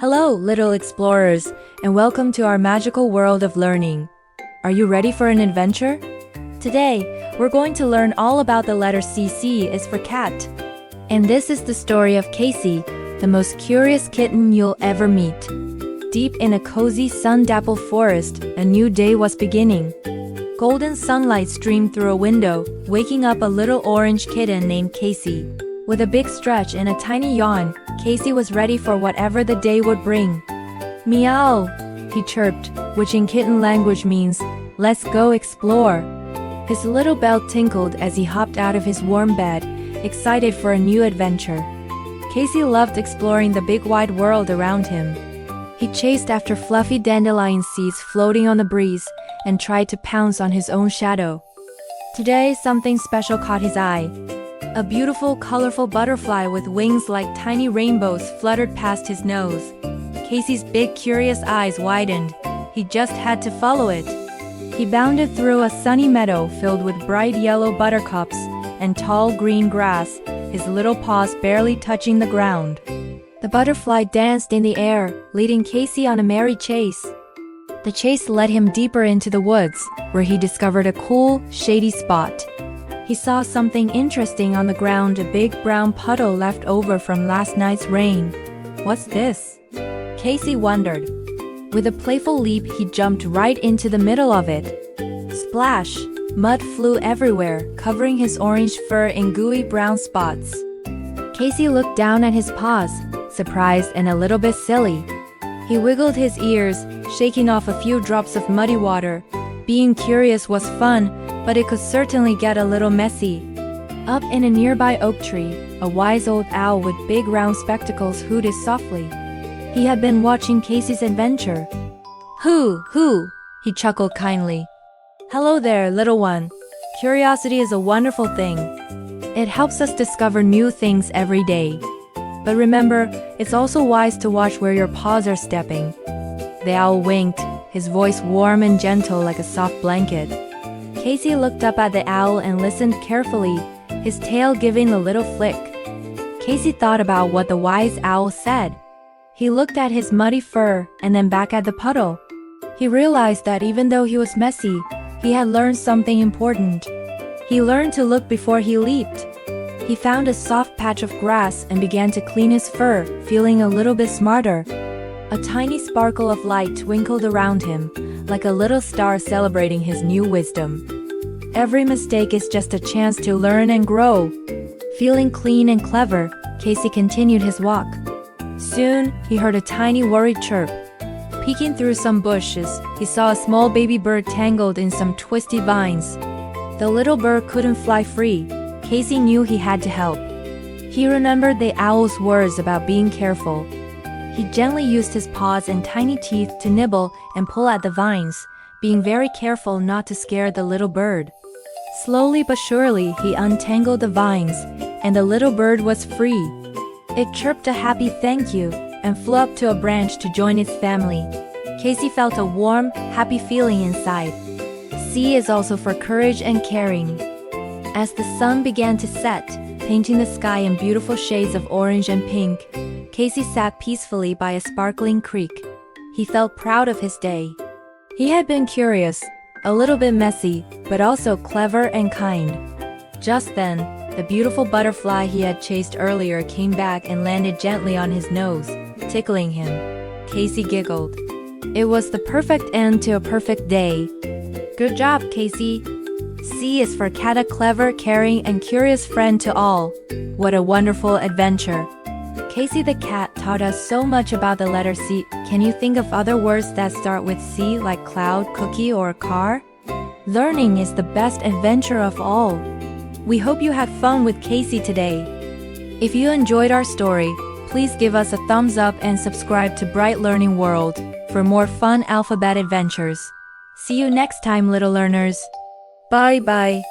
Hello, little explorers, and welcome to our magical world of learning. Are you ready for an adventure? Today, we're going to learn all about the letter C. C is for cat. And this is the story of Casey, the most curious kitten you'll ever meet. Deep in a cozy sun-dappled forest, a new day was beginning. Golden sunlight streamed through a window, waking up a little orange kitten named Casey. With a big stretch and a tiny yawn, Casey was ready for whatever the day would bring. Meow, he chirped, which in kitten language means, let's go explore. His little bell tinkled as he hopped out of his warm bed, excited for a new adventure. Casey loved exploring the big wide world around him. He chased after fluffy dandelion seeds floating on the breeze and tried to pounce on his own shadow. Today, something special caught his eye. A beautiful, colorful butterfly with wings like tiny rainbows fluttered past his nose. Casey's big, curious eyes widened. He just had to follow it. He bounded through a sunny meadow filled with bright yellow buttercups and tall green grass, his little paws barely touching the ground. The butterfly danced in the air, leading Casey on a merry chase. The chase led him deeper into the woods, where he discovered a cool, shady spot. He saw something interesting on the ground, a big brown puddle left over from last night's rain. What's this? Casey wondered. With a playful leap, he jumped right into the middle of it. Splash! Mud flew everywhere, covering his orange fur in gooey brown spots. Casey looked down at his paws, surprised and a little bit silly. He wiggled his ears, shaking off a few drops of muddy water. Being curious was fun, but it could certainly get a little messy. Up in a nearby oak tree, a wise old owl with big round spectacles hooted softly. He had been watching Casey's adventure. Hoo, he chuckled kindly. Hello there, little one. Curiosity is a wonderful thing. It helps us discover new things every day. But remember, it's also wise to watch where your paws are stepping. The owl winked, his voice warm and gentle like a soft blanket. Casey looked up at the owl and listened carefully, his tail giving a little flick. Casey thought about what the wise owl said. He looked at his muddy fur and then back at the puddle. He realized that even though he was messy, he had learned something important. He learned to look before he leaped. He found a soft patch of grass and began to clean his fur, feeling a little bit smarter. A tiny sparkle of light twinkled around him, like a little star celebrating his new wisdom. Every mistake is just a chance to learn and grow. Feeling clean and clever, Casey continued his walk. Soon, he heard a tiny worried chirp. Peeking through some bushes, he saw a small baby bird tangled in some twisty vines. The little bird couldn't fly free. Casey knew he had to help. He remembered the owl's words about being careful. He gently used his paws and tiny teeth to nibble and pull at the vines, being very careful not to scare the little bird. Slowly but surely, he untangled the vines, and the little bird was free. It chirped a happy thank you and flew up to a branch to join its family. Casey felt a warm, happy feeling inside. C is also for courage and caring. As the sun began to set, painting the sky in beautiful shades of orange and pink, Casey sat peacefully by a sparkling creek. He felt proud of his day. He had been curious, a little bit messy, but also clever and kind. Just then, the beautiful butterfly he had chased earlier came back and landed gently on his nose, tickling him. Casey giggled. It was the perfect end to a perfect day. Good job, Casey. C is for cat, a clever, caring, and curious friend to all. What a wonderful adventure. Casey the cat taught us so much about the letter C. Can you think of other words that start with C, like cloud, cookie, or car? Learning is the best adventure of all. We hope you had fun with Casey today. If you enjoyed our story, please give us a thumbs up and subscribe to Bright Learning World for more fun alphabet adventures. See you next time, little learners. Bye-bye.